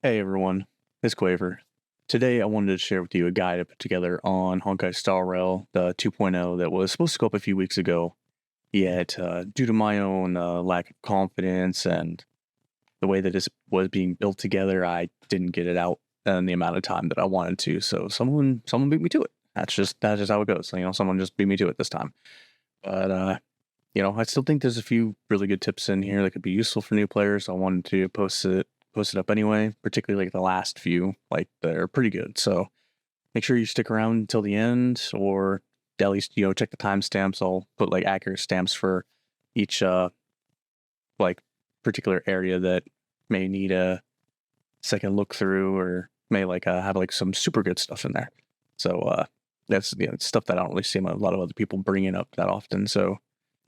Hey everyone, it's Quayver. Today I wanted to share with you a guide I put together on Honkai Star Rail, the 2.0 that was supposed to go up a few weeks ago, yet due to my own lack of confidence and the way that it was being built together, I didn't get it out in the amount of time that I wanted to, so someone beat me to it. That's just how it goes. Someone just beat me to it this time. But I still think there's a few really good tips in here that could be useful for new players. I wanted to post it up anyway, particularly like the last few, like they're pretty good. So make sure you stick around until the end, or at least, check the timestamps. I'll put like accurate stamps for each like particular area that may need a second look through, or may have like some super good stuff in there. So that's stuff that I don't really see a lot of other people bringing up that often. So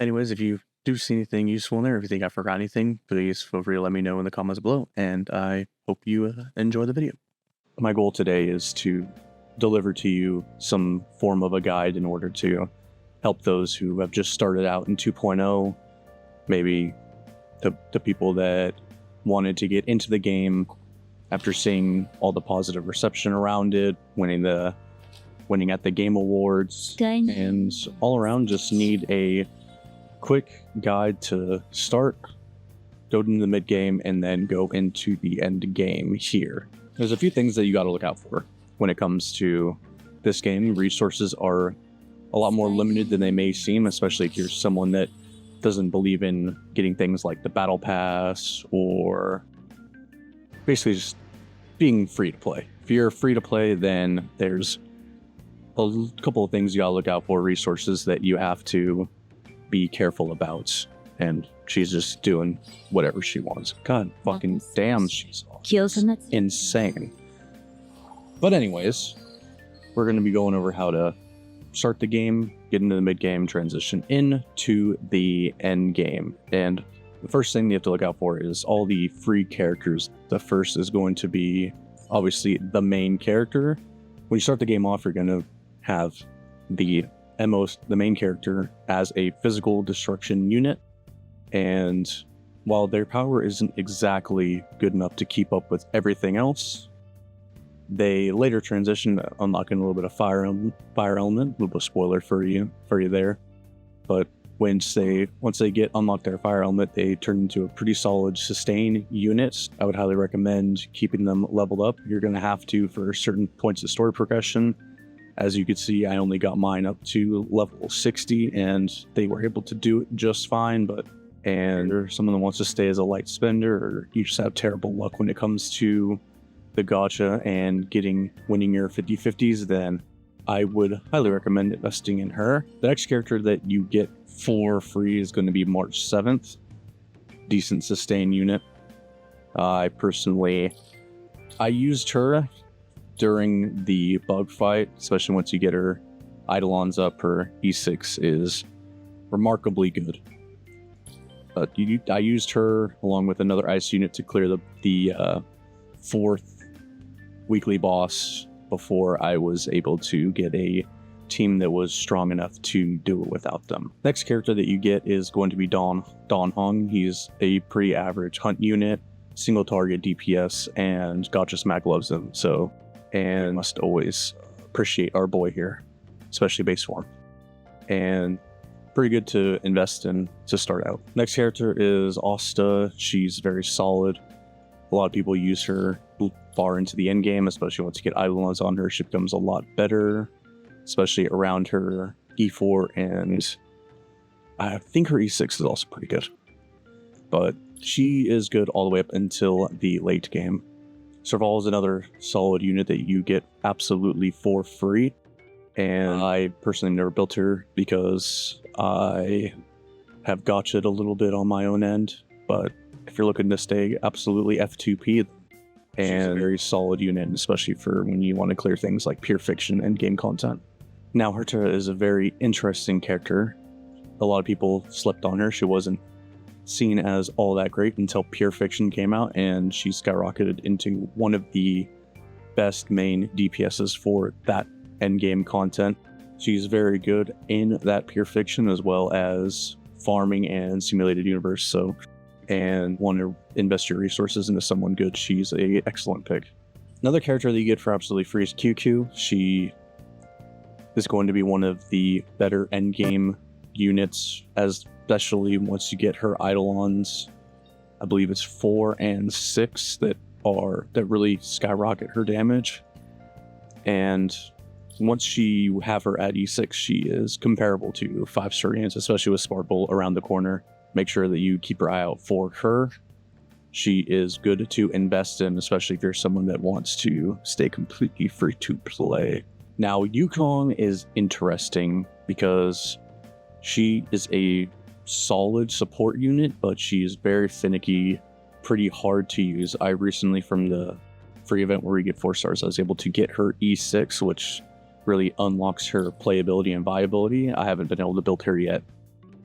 anyways, if you do see anything useful in there, if you think I forgot anything, please feel free to let me know in the comments below, and I hope you enjoy the video. My goal today is to deliver to you some form of a guide in order to help those who have just started out in 2.0, maybe the people that wanted to get into the game after seeing all the positive reception around it, winning at the Game Awards, and all around just need a quick guide to start, go into the mid game, and then go into the end game here. There's a few things that you got to look out for when it comes to this game. Resources are a lot more limited than they may seem, especially if you're someone that doesn't believe in getting things like the Battle Pass, or basically just being free to play. If you're free to play, then there's a couple of things you gotta look out for, resources that you have to be careful about, and she's just doing whatever she wants. God fucking damn, she's insane. But anyways, we're going to be going over how to start the game, get into the mid game, transition into the end game. And the first thing you have to look out for is all the free characters. The first is going to be obviously the main character. When you start the game off, you're going to have the main character as a physical destruction unit, and while their power isn't exactly good enough to keep up with everything else, they later transition, unlocking a little bit of fire element, a little bit of spoiler for you there. But once they unlock their fire element, they turn into a pretty solid sustain unit. I would highly recommend keeping them leveled up. You're going to have to for certain points of story progression. As you can see, I only got mine up to level 60, and they were able to do it just fine. And someone that wants to stay as a light spender, or you just have terrible luck when it comes to the gacha and winning your 50/50s, then I would highly recommend investing in her. The next character that you get for free is going to be March 7th. Decent sustain unit. I used her during the bug fight, especially once you get her Eidolons up. Her E6 is remarkably good. But I used her along with another ice unit to clear the fourth weekly boss before I was able to get a team that was strong enough to do it without them. Next character that you get is going to be Don Hong. He's a pretty average hunt unit, single target DPS, and Gotcha Smack loves him. And must always appreciate our boy here, especially base form. And pretty good to invest in to start out. Next character is Asta. She's very solid. A lot of people use her far into the end game, especially once you get Eidolons on her. She becomes a lot better, especially around her E4, and I think her E6 is also pretty good. But she is good all the way up until the late game. Serval is another solid unit that you get absolutely for free, and I personally never built her because I have gotcha'd a little bit on my own end. But if you're looking to stay absolutely F2P, and very solid unit, especially for when you want to clear things like pure fiction and game content. Now, Herta is a very interesting character. A lot of people slept on her. She wasn't seen as all that great until pure fiction came out, and she skyrocketed into one of the best main DPSs for that endgame content. She's very good in that pure fiction as well as farming and simulated universe. and want to invest your resources into someone good, she's an excellent pick. Another character that you get for absolutely free is QQ. She is going to be one of the better endgame units, especially once you get her Eidolons. I believe it's 4 and 6 that really skyrocket her damage. And once you have her at E6, she is comparable to 5-star units, especially with Sparkle around the corner. Make sure that you keep your eye out for her. She is good to invest in, especially if you're someone that wants to stay completely free to play. Now, Yukong is interesting because she is a solid support unit, but she is very finicky, pretty hard to use. I recently, from the free event where we get 4 stars, I was able to get her E6, which really unlocks her playability and viability. I haven't been able to build her yet,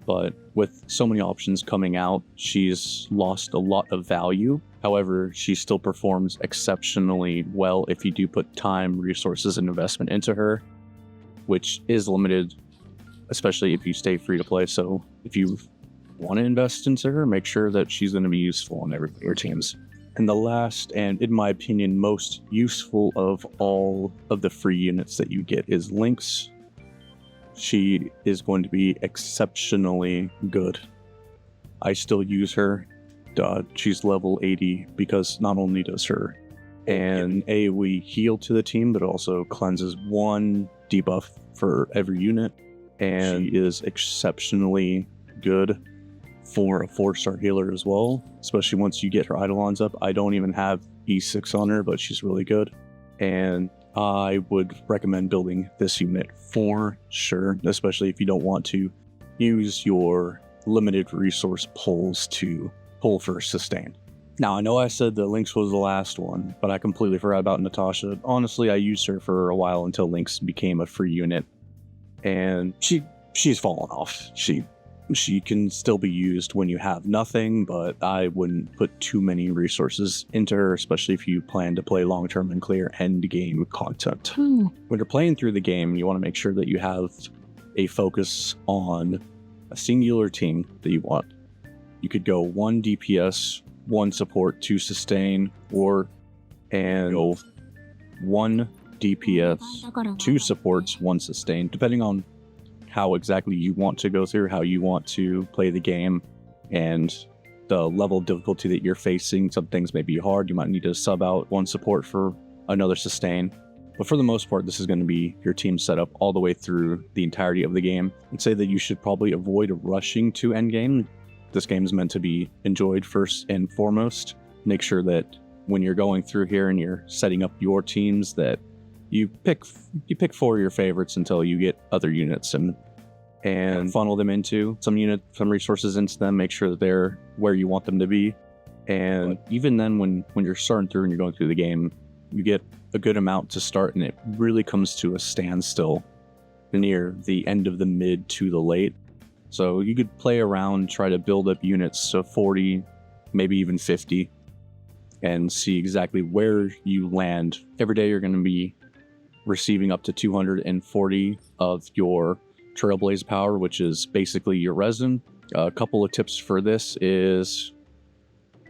but with so many options coming out, she's lost a lot of value. However, she still performs exceptionally well if you do put time, resources, and investment into her, which is limited, especially if you stay free to play. So if you want to invest into her, make sure that she's going to be useful on every your teams. And the last, and in my opinion, most useful of all of the free units that you get is Lynx. She is going to be exceptionally good. I still use her. She's level 80 because not only does her an AoE heal to the team, but also cleanses 1 debuff for every unit, and she is exceptionally good for a 4-star healer as well, especially once you get her Eidolons up. I don't even have E6 on her, but she's really good, and I would recommend building this unit for sure, especially if you don't want to use your limited resource pulls to pull for sustain. Now, I know I said that Lynx was the last one, but I completely forgot about Natasha. Honestly, I used her for a while until Lynx became a free unit, and she's fallen off. She can still be used when you have nothing, but I wouldn't put too many resources into her, especially if you plan to play long-term and clear end-game content. When you're playing through the game, you want to make sure that you have a focus on a singular team that you want. You could go 1 DPS, 1 support, 2 sustain, and go 1 DPS, 2 supports, 1 sustain, depending on how exactly you want to go through, how you want to play the game, and the level of difficulty that you're facing. Some things may be hard. You might need to sub out 1 support for another sustain. But for the most part, this is going to be your team setup all the way through the entirety of the game. I'd say that you should probably avoid rushing to endgame. This game is meant to be enjoyed first and foremost. Make sure that when you're going through here and you're setting up your teams, that you pick 4 of your favorites until you get other units and funnel them into some resources into them. Make sure that they're where you want them to be. And even then, when you're starting through and you're going through the game, you get a good amount to start, and it really comes to a standstill near the end of the mid to the late. So you could play around, try to build up units to 40, maybe even 50, and see exactly where you land. Every day you're going to be receiving up to 240 of your Trailblaze power, which is basically your resin. A couple of tips for this is,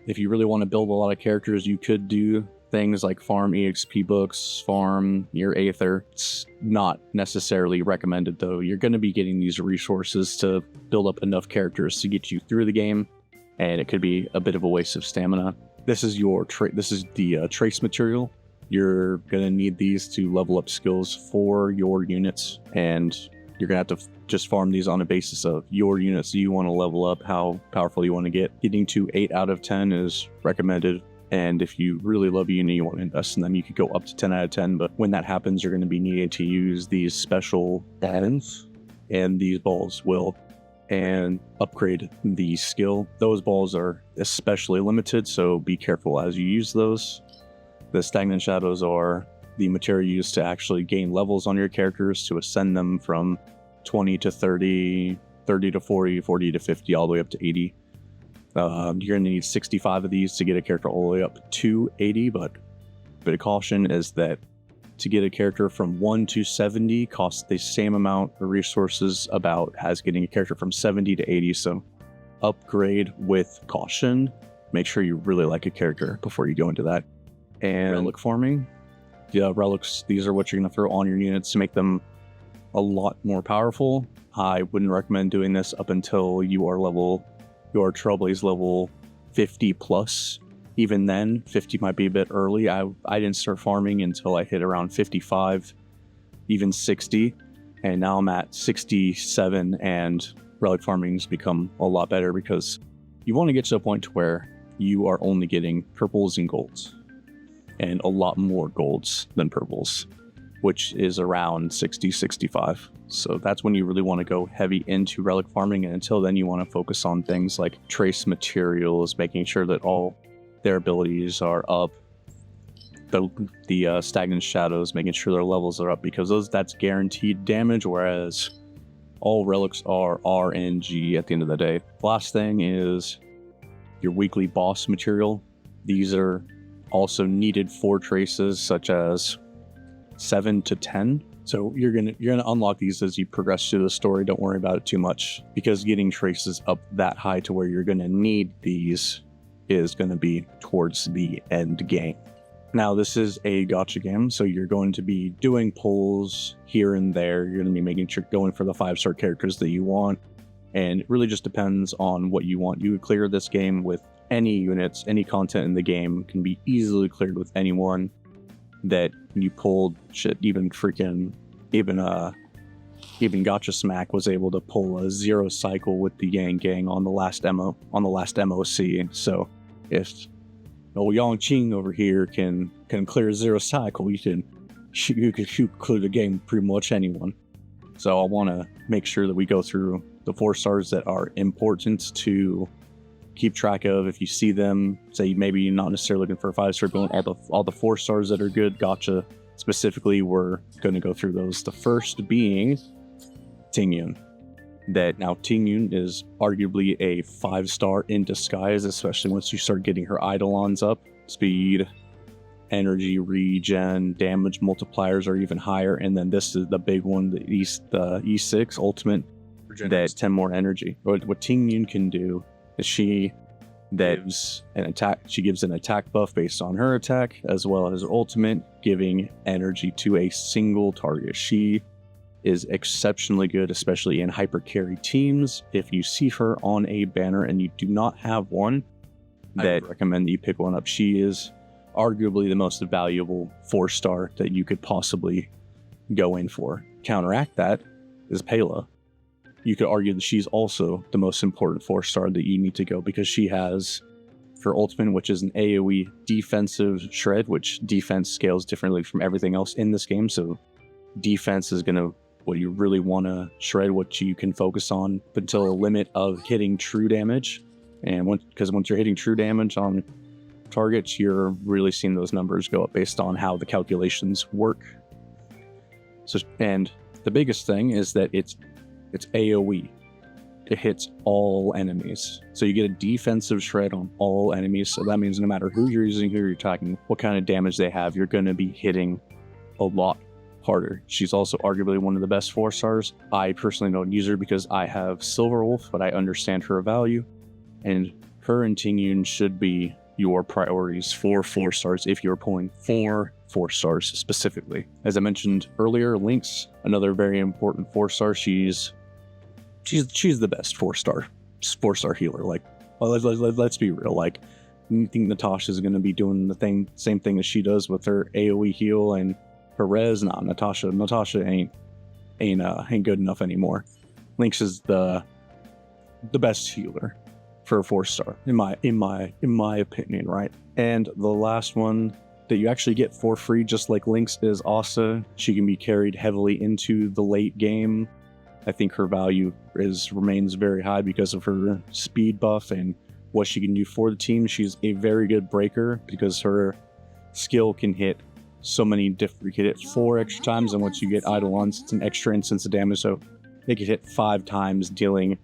if you really want to build a lot of characters, you could do things like farm EXP books, farm your Aether. It's not necessarily recommended, though. You're going to be getting these resources to build up enough characters to get you through the game, and it could be a bit of a waste of stamina. This is the trace material. You're going to need these to level up skills for your units, and you're going to have to just farm these on a basis of your units you want to level up, how powerful you want to get. Getting to 8 out of 10 is recommended, and if you really love a unit, you want to invest in them, you could go up to 10 out of 10, but when that happens, you're going to be needing to use these special add-ins, and these balls will upgrade the skill. Those balls are especially limited, so be careful as you use those. The stagnant shadows are the material used to actually gain levels on your characters, to ascend them from 20 to 30, 30 to 40, 40 to 50, all the way up to 80. You're going to need 65 of these to get a character all the way up to 80, but a bit of caution is that to get a character from 1 to 70 costs the same amount of resources about as getting a character from 70 to 80, so upgrade with caution. Make sure you really like a character before you go into that. And relic farming. Yeah, relics, these are what you're going to throw on your units to make them a lot more powerful. I wouldn't recommend doing this up until your Trailblaze level 50 plus. Even then, 50 might be a bit early. I didn't start farming until I hit around 55, even 60. And now I'm at 67, and relic farming's become a lot better because you want to get to a point where you are only getting purples and golds, and a lot more golds than purples, which is around 60, 65. So that's when you really want to go heavy into relic farming, and until then you want to focus on things like trace materials, making sure that all their abilities are up, the stagnant shadows, making sure their levels are up, because that's guaranteed damage, whereas all relics are RNG at the end of the day. Last thing is your weekly boss material. These are also needed for traces, such as 7 to 10. So you're gonna unlock these as you progress through the story. Don't worry about it too much, because getting traces up that high to where you're gonna need these is gonna be towards the end game. Now, this is a gacha game, so you're going to be doing pulls here and there. You're going to be making sure going for the 5-star characters that you want, and it really just depends on what you want. You would clear this game with any units, any content in the game can be easily cleared with anyone that you pulled. Shit, even Gacha Smack was able to pull a 0 cycle with the Yang Gang on the last MOC. So if Yang Qing over here can clear 0 cycle, you can clear the game pretty much anyone. So I want to make sure that we go through the 4 stars that are important to keep track of. If you see them, say maybe you're not necessarily looking for a 5-star, but all the 4 stars that are good gacha specifically, we're going to go through those. The first being Tingyun. Tingyun is arguably a 5-star in disguise, especially once you start getting her eidolons up. Speed, energy regen, damage multipliers are even higher, and then this is the big one, the E6 ultimate, that 10 more energy. What Tingyun can do is she gives an attack buff based on her attack, as well as her ultimate, giving energy to a single target. She is exceptionally good, especially in hyper carry teams. If you see her on a banner and you do not have one, I recommend that you pick one up. She is arguably the most valuable 4-star that you could possibly go in for. Counteract that is Pela. You could argue that she's also the most important 4-star that you need to go, because she has her ultimate, which is an AoE defensive shred, which defense scales differently from everything else in this game. So defense is going to what you really want to shred, what you can focus on until a limit of hitting true damage. And once you're hitting true damage on targets, you're really seeing those numbers go up based on how the calculations work. So, and the biggest thing is that it's AoE. It hits all enemies. So you get a defensive shred on all enemies. So that means no matter who you're using, who you're attacking, what kind of damage they have, you're going to be hitting a lot harder. She's also arguably one of the best 4-stars. I personally don't use her because I have Silver Wolf, but I understand her value. And her and Tingyun should be your priorities for 4-stars if you're pulling 4 4-stars specifically. As I mentioned earlier, Lynx, another very important 4-star. She's the best 4-star healer. Like, well, let's be real. Like, you think Natasha's going to be doing the same thing as she does with her AoE heal and her res? Nah, Natasha ain't good enough anymore. Lynx is the best healer for a 4-star in my opinion, right? And the last one that you actually get for free, just like Lynx, is Asa. She can be carried heavily into the late game. I think her value remains very high because of her speed buff and what she can do for the team. She's a very good breaker because her skill can hit so many different. You can hit 4 extra times, and once you get Eidolons, it's an extra instance of damage. So they could hit 5 times, dealing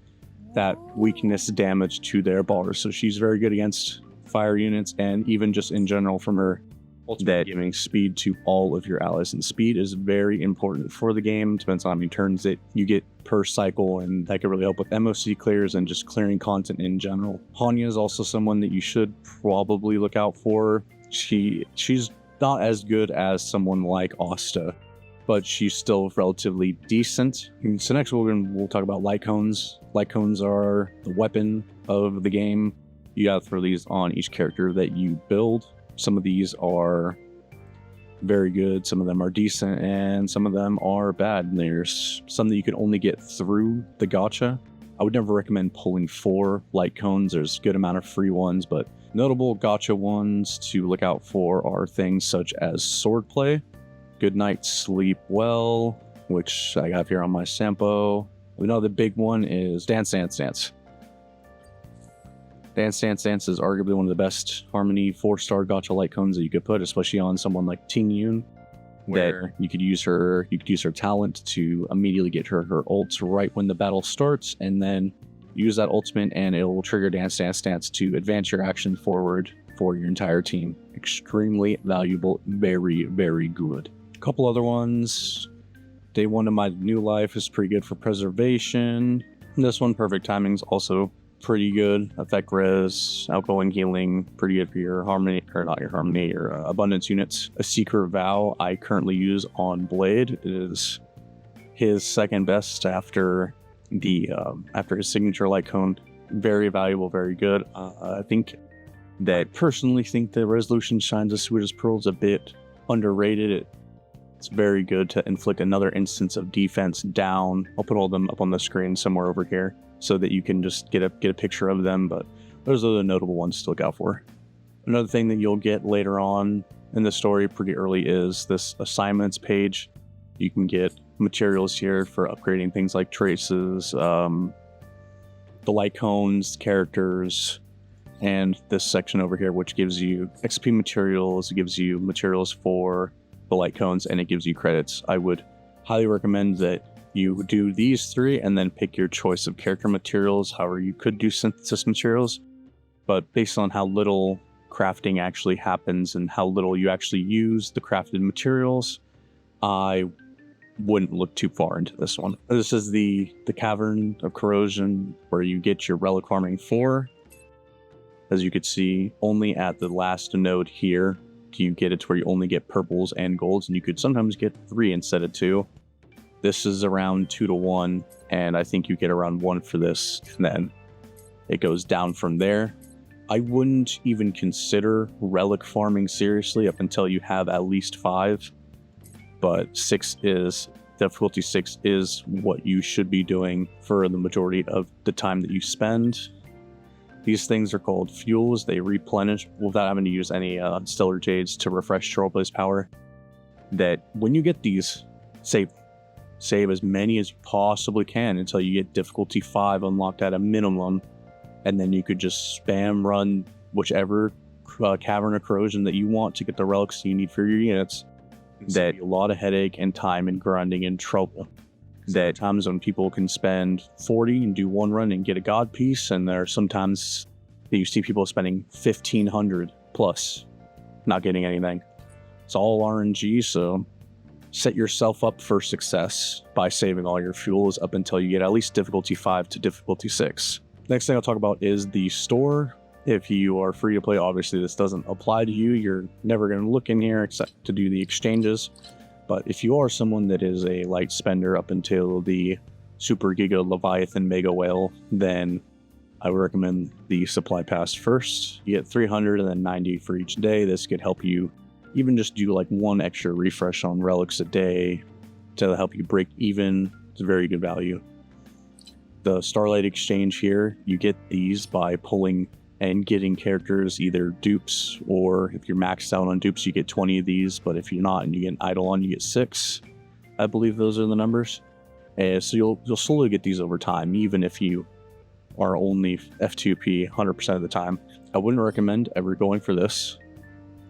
that weakness damage to their bars. So she's very good against fire units, and even just in general from her that giving speed to all of your allies. And speed is very important for the game. Depends on how many turns that you get per cycle, and that could really help with MOC clears and just clearing content in general. Hanya is also someone that you should probably look out for. She's not as good as someone like Asta, but she's still relatively decent. So next we'll talk about light cones. Light cones are the weapon of the game. You gotta throw these on each character that you build. Some of these are very good, some of them are decent, and some of them are bad. And there's some that you can only get through the gacha. I would never recommend pulling 4 light cones. There's a good amount of free ones, but notable gacha ones to look out for are things such as swordplay, good night sleep well, which I have here on my Sampo. We know the big one is Dance Dance Dance. Dance Dance Dance is arguably one of the best Harmony 4-star gacha light cones that you could put, especially on someone like Ting Yun, where you could use her talent to immediately get her ults right when the battle starts, and then use that ultimate and it will trigger Dance Dance Dance to advance your action forward for your entire team. Extremely valuable, very, very good. A couple other ones. Day 1 of my new life is pretty good for preservation. This one, perfect timing, is also pretty good. Effect res, outgoing healing, pretty good for your harmony, or not your harmony, your abundance units. A secret vow I currently use on Blade. It is his second best after his signature light cone. Very valuable, very good. I personally think the resolution shines as sweet as pearls a bit underrated. It's very good to inflict another instance of defense down. I'll put all of them up on the screen somewhere over here so that you can just get a picture of them, but those are the notable ones to look out for. Another thing that you'll get later on in the story pretty early is this assignments page. You can get materials here for upgrading things like traces, the light cones, characters, and this section over here, which gives you XP materials, it gives you materials for the light cones, and it gives you credits. I would highly recommend that you do these 3 and then pick your choice of character materials. However, you could do synthesis materials, but based on how little crafting actually happens and how little you actually use the crafted materials, I wouldn't look too far into this one. This is the Cavern of Corrosion, where you get your relic farming 4. As you can see, only at the last node here do you get it to where you only get purples and golds, and you could sometimes get 3 instead of 2. This is around 2 to 1, and I think you get around 1 for this, and then it goes down from there. I wouldn't even consider relic farming seriously up until you have at least 5, but difficulty 6 is what you should be doing for the majority of the time that you spend. These things are called fuels. They replenish without having to use any stellar jades to refresh Trollblaze power. That when you get these, save as many as you possibly can until you get difficulty 5 unlocked at a minimum, and then you could just spam run whichever Cavern of Corrosion that you want to get the relics you need for your units. That a lot of headache and time and grinding and trouble. That times when people can spend 40 and do 1 run and get a god piece, and there are sometimes that you see people spending 1,500 plus not getting anything. It's all RNG, so set yourself up for success by saving all your fuels up until you get at least difficulty 5 to difficulty 6. Next thing I'll talk about is the store. If you are free to play, obviously this doesn't apply to you. You're never going to look in here except to do the exchanges. But if you are someone that is a light spender up until the Super Giga Leviathan Mega Whale, then I would recommend the supply pass first. You get 300 and then 90 for each day. This could help you even just do like 1 extra refresh on relics a day to help you break even. It's a very good value. The Starlight Exchange here, you get these by pulling and getting characters, either dupes, or if you're maxed out on dupes, you get 20 of these, but if you're not and you get an Eidolon, you get 6. I believe those are the numbers. So you'll slowly get these over time, even if you are only F2P 100% of the time. I wouldn't recommend ever going for this.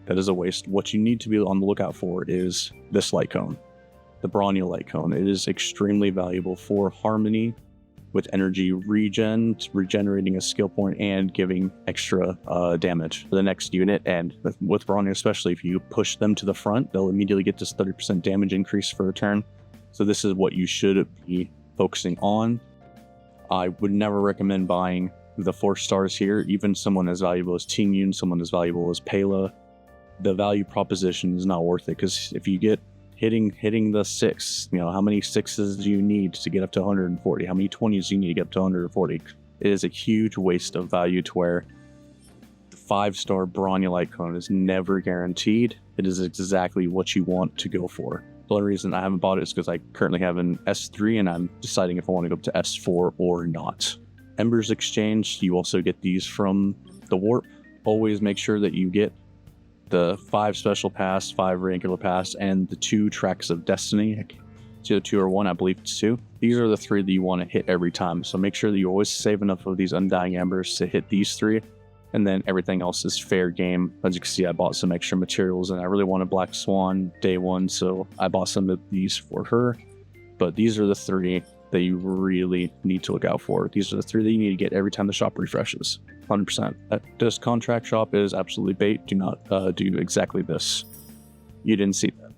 That is a waste. What you need to be on the lookout for is this light cone, the Bronya light cone. It is extremely valuable for Harmony. with energy regen, regenerating a skill point, and giving extra damage for the next unit. And with Bronya especially, if you push them to the front, they'll immediately get this 30% damage increase for a turn. So this is what you should be focusing on. I would never recommend buying the 4 stars here. Even someone as valuable as Tingyun, someone as valuable as Pela, the value proposition is not worth it, because if you get hitting the 6, how many 6s do you need to get up to 140? How many 20s do you need to get up to 140? It is a huge waste of value to where the 5-star Bronya light cone is never guaranteed. It is exactly what you want to go for. The only reason I haven't bought it is because I currently have an S3 and I'm deciding if I want to go up to S4 or not. Embers Exchange, you also get these from the Warp. Always make sure that you get the 5 special pass, 5 regular pass, and the 2 tracks of destiny. It's either 2 or 1, I believe it's 2. These are the 3 that you want to hit every time. So make sure that you always save enough of these Undying Embers to hit these 3. And then everything else is fair game. As you can see, I bought some extra materials and I really wanted Black Swan day 1. So I bought some of these for her. But these are the 3 that you really need to look out for. These are the 3 that you need to get every time the shop refreshes. 100%. This contract shop is absolutely bait. Do not do exactly this. You didn't see that.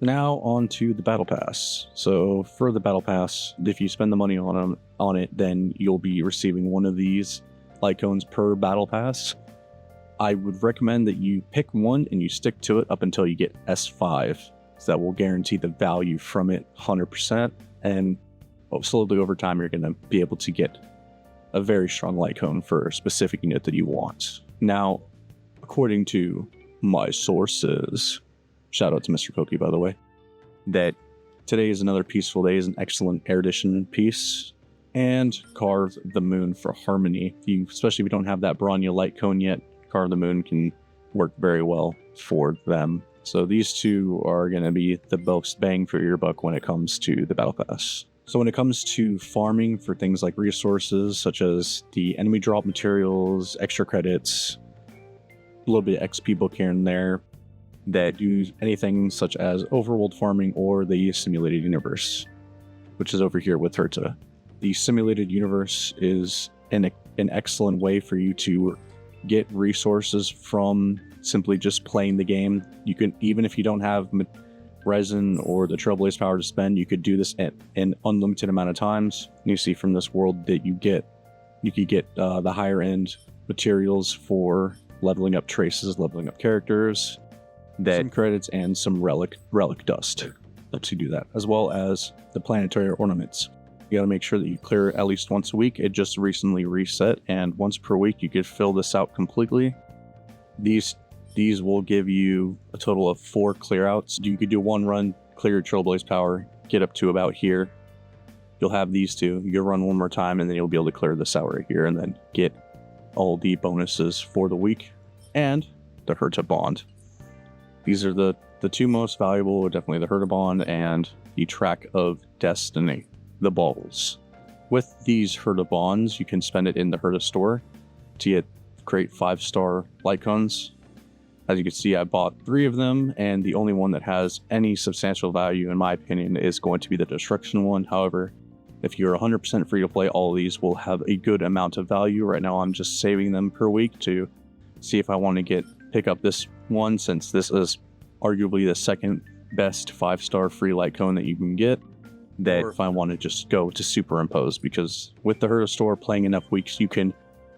Now on to the Battle Pass. So for the Battle Pass, if you spend the money on it, then you'll be receiving one of these light cones per Battle Pass. I would recommend that you pick one and you stick to it up until you get S5. So that will guarantee the value from it 100%. And slowly over time, you're going to be able to get a very strong light cone for a specific unit that you want. Now, according to my sources, shout out to Mr. Pokey, by the way, that today is another peaceful day, is an excellent Erudition piece, and Carve the Moon for Harmony. Especially if you don't have that Bronya light cone yet, Carve the Moon can work very well for them. So these 2 are going to be the most bang for your buck when it comes to the Battle Pass. So when it comes to farming for things like resources, such as the enemy drop materials, extra credits, a little bit of XP book here and there, that do anything such as overworld farming or the simulated universe, which is over here with Herta. The simulated universe is an excellent way for you to get resources from simply just playing the game. You can, even if you don't have Resin or the Trailblaze power to spend, you could do this at an unlimited amount of times. You see from this world that you could get the higher end materials for leveling up traces, leveling up characters, some credits, and some relic dust to do that, as well as the planetary ornaments. You got to make sure that you clear at least once a week. It just recently reset, and once per week you could fill this out completely. These will give you a total of 4 clear outs. You could do 1 run, clear your Trailblaze power, get up to about here. You'll have these 2. You'll run 1 more time, and then you'll be able to clear this out right here, and then get all the bonuses for the week and the Herta Bond. These are the 2 most valuable, definitely the Herta Bond and the Track of Destiny, the balls. With these Herta Bonds, you can spend it in the Herta store to create 5-star light cones. As you can see, I bought 3 of them, and the only one that has any substantial value, in my opinion, is going to be the Destruction one. However, if you're 100% free to play, all of these will have a good amount of value. Right now, I'm just saving them per week to see if I want to pick up this one, since this is arguably the second best 5-star free light cone that you can get. That if I want to just go to superimpose, because with the Herta store, playing enough weeks, you can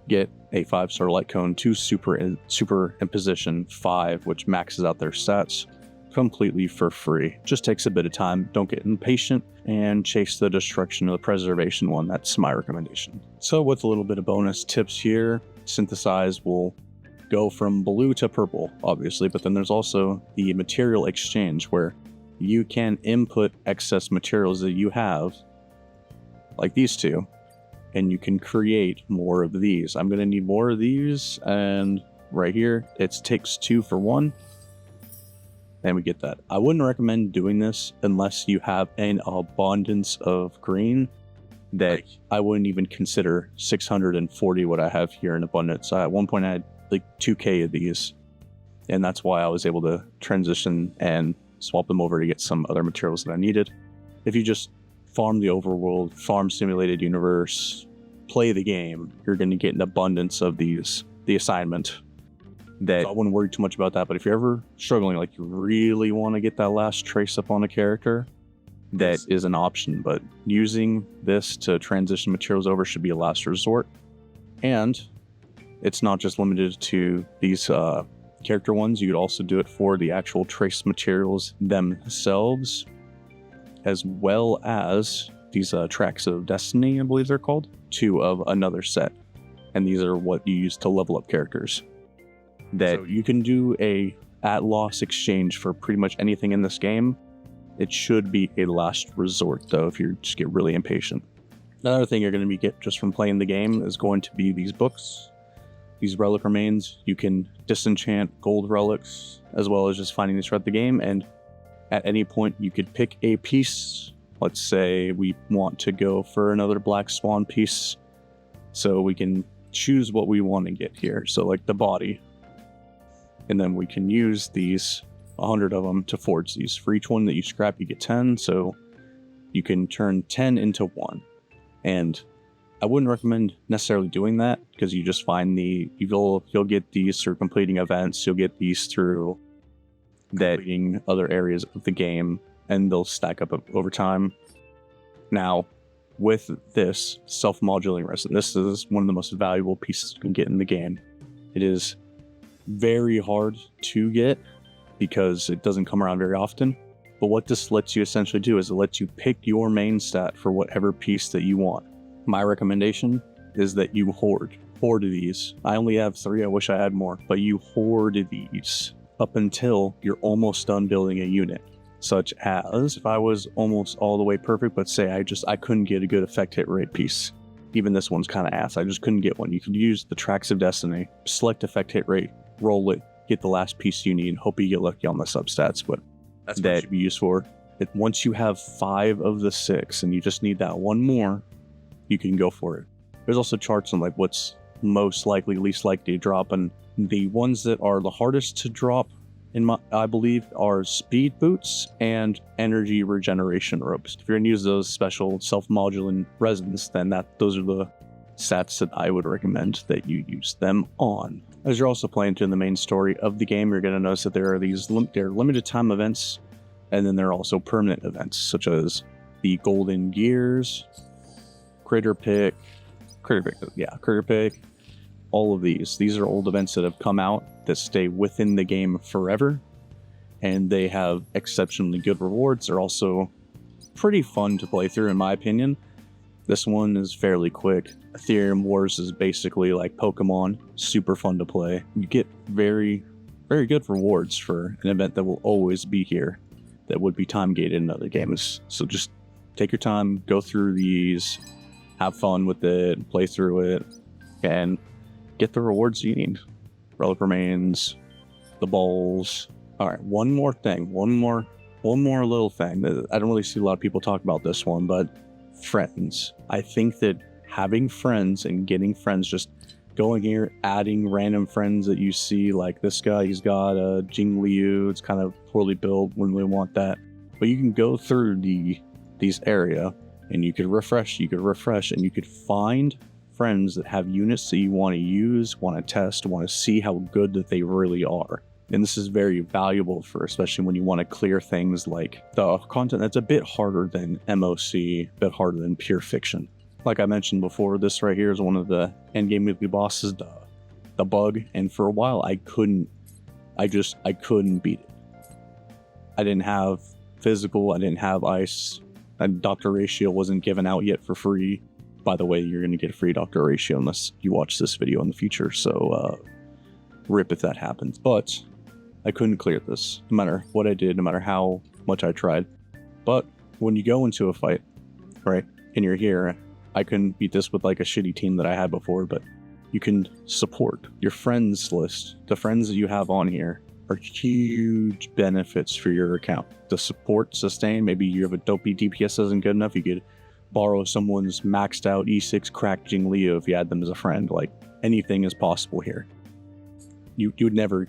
get a 5-star light cone to superimposition 5, which maxes out their stats completely for free. Just takes a bit of time. Don't get impatient and chase the destruction of the preservation one. That's my recommendation. So with a little bit of bonus tips here, Synthesize will go from blue to purple, obviously, but then there's also the material exchange, where you can input excess materials that you have, like these 2, and you can create more of these. I'm going to need more of these, and right here, it takes 2 for 1, and we get that. I wouldn't recommend doing this unless you have an abundance of green, that I wouldn't even consider 640 what I have here in abundance. At one point I had like 2k of these, and that's why I was able to transition and swap them over to get some other materials that I needed. If you just farm the overworld, farm simulated universe, play the game, you're going to get an abundance of these. The assignment that I wouldn't worry too much about that, but if you're ever struggling, like you really want to get that last trace up on a character, that is an option. But using this to transition materials over should be a last resort. And it's not just limited to these character ones. You could also do it for the actual trace materials themselves, as well as these tracks of destiny, I believe they're called, 2 of another set. And these are what you use to level up characters. That you can do a at-loss exchange for pretty much anything in this game. It should be a last resort, though, if you just get really impatient. Another thing you're going to get just from playing the game is going to be these books. These relic remains. You can disenchant gold relics, as well as just finding these throughout the game. And at any point, you could pick a piece. Let's say we want to go for another Black Swan piece. So we can choose what we want to get here. So like the body. And then we can use these 100 of them to forge these. For each one that you scrap, you get 10. So you can turn 10 into 1. And I wouldn't recommend necessarily doing that, because you just find you'll get these through completing events. You'll get these through completing other areas of the game, and they'll stack up over time. Now, with this self-modulating resin, this is one of the most valuable pieces you can get in the game. It is very hard to get because it doesn't come around very often. But what this lets you essentially do is it lets you pick your main stat for whatever piece that you want. My recommendation is that you hoard these. I only have 3, I wish I had more, but you hoard these up until you're almost done building a unit. Such as, if I was almost all the way perfect, but say I couldn't get a good effect hit rate piece. Even this one's kind of ass, I just couldn't get one. You could use the Tracks of Destiny, select effect hit rate, roll it, get the last piece you need, hope you get lucky on the substats, but that's what it should be used for. Once you have 5 of the 6 and you just need that one more, you can go for it. There's also charts on like what's most likely, least likely to drop, and the ones that are the hardest to drop, I believe, are speed boots and energy regeneration ropes. If you're going to use those special self-modulating resins, then those are the stats that I would recommend that you use them on. As you're also playing through the main story of the game, you're going to notice that there are these limited time events, and then there are also permanent events, such as the Golden Gears, Critter Pick, all of these. These are old events that have come out that stay within the game forever, and they have exceptionally good rewards. They're also pretty fun to play through, in my opinion. This one is fairly quick. Ethereum Wars is basically like Pokemon, super fun to play. You get very, very good rewards for an event that will always be here, that would be time gated in other games. So just take your time, go through these, have fun with it, play through it, and get the rewards you need. Relic Remains, the bowls. All right, one more little thing that I don't really see a lot of people talk about this one, but friends. I think that having friends and getting friends, just going here, adding random friends that you see, like this guy, he's got a Jing Liu, it's kind of poorly built, wouldn't really want that. But you can go through these area and you could refresh, and you could find friends that have units that you want to use, want to test, want to see how good that they really are. And this is very valuable for, especially when you want to clear things like the content that's a bit harder than MOC, a bit harder than pure fiction. Like I mentioned before, this right here is one of the endgame weekly bosses, the bug, and for a while I couldn't beat it. I didn't have physical, I didn't have ice, and Dr. Ratio wasn't given out yet for free. By the way, you're going to get a free Dr. Ratio unless you watch this video in the future, so rip if that happens. But I couldn't clear this, no matter what I did, no matter how much I tried. But when you go into a fight, right, and you're here, I couldn't beat this with like a shitty team that I had before, but you can support your friends list. The friends that you have on here are huge benefits for your account. The support, sustain, maybe you have a dopey DPS isn't good enough, you could borrow someone's maxed out E6 cracked Jing Liu if you had them as a friend. Like, anything is possible here. You would never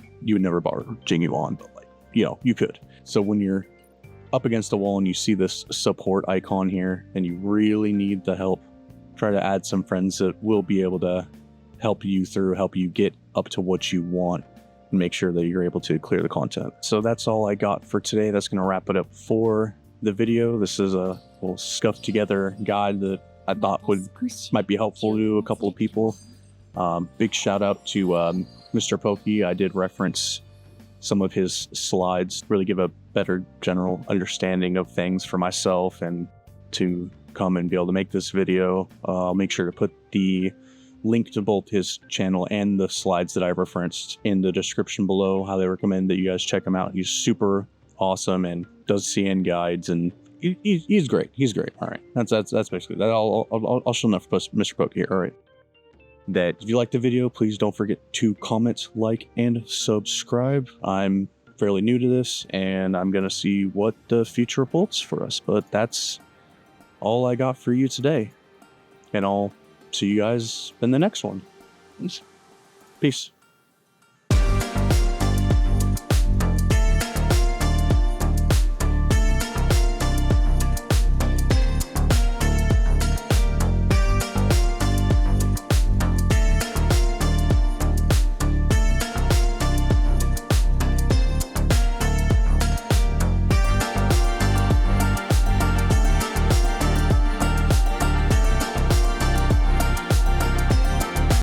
borrow Jing Yuan, but like, you know, you could. So when you're up against the wall and you see this support icon here and you really need the help, try to add some friends that will be able to help you get up to what you want and make sure that you're able to clear the content. So that's all I got for today. That's going to wrap it up for the video. This is a little scuffed together guide that I thought might be helpful to a couple of people. Big shout out to Mr. Pokey. I did reference some of his slides, really give a better general understanding of things for myself and to come and be able to make this video. I'll make sure to put the link to both his channel and the slides that I referenced in the description below. Highly recommend that you guys check him out. He's super awesome and does CN guides, and he's great. He's great. All right, that's basically that. I'll show enough for Mr. Pokey here. All right. That if you liked the video, please don't forget to comment, like, and subscribe. I'm fairly new to this, and I'm gonna see what the future holds for us. But that's all I got for you today, and I'll see you guys in the next one. Peace.